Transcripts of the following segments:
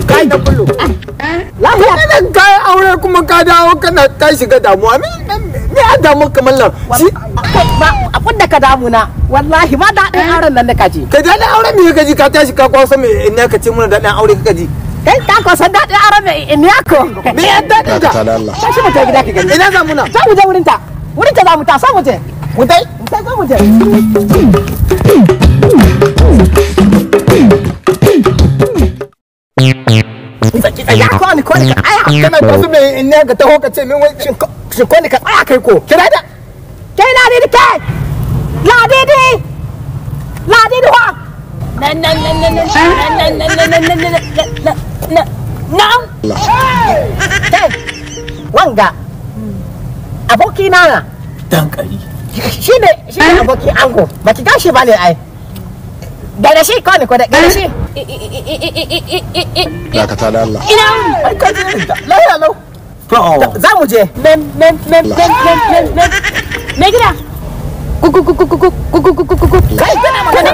kai da kullu lafiya nan kai aure kuma ka dawo kana ta shiga damuwa me a damu kamar nan shi abin da ka damu na wallahi ma daɗin auren nan da kaji ka daɗin auren me kaji ka tashi ka kwaso me ina ka ce mun daɗin aure ka ji kai ka kwaso daɗin auren me ina ko me ya daɗin ta tashi mu ta gida ka gani ina za mu na za mu je wurin ta za mu ta sa mu je mu dai za mu je ya kwani ka aya kana kwaso me ina ka taho ka ce min wai shin kwani ka tsaya kai ko kira da kai ladidi kai ladidi wa kai wanga aboki na dankali shi ne aboki ango ba ki gashi ba ne ai da shi ko ne ko da shi dakata da Allah ina ai ka ji lafiya lau za mu je me gida kai kana magana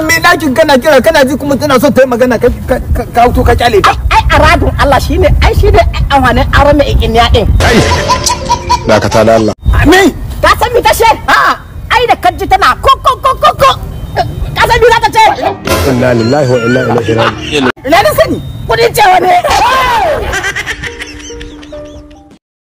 me nakin kana kira kana ji kuma tana so ta yi magana ka hutu ka kyale ta ai aradun Allah shine amfanin auren mai ikin ya din dakata da Allah me ka san mi tace ai da kaji tana ko ka san mi za ta ce inna lillahi wa inna ilaihi raji'un ina da sani kudin cewa ne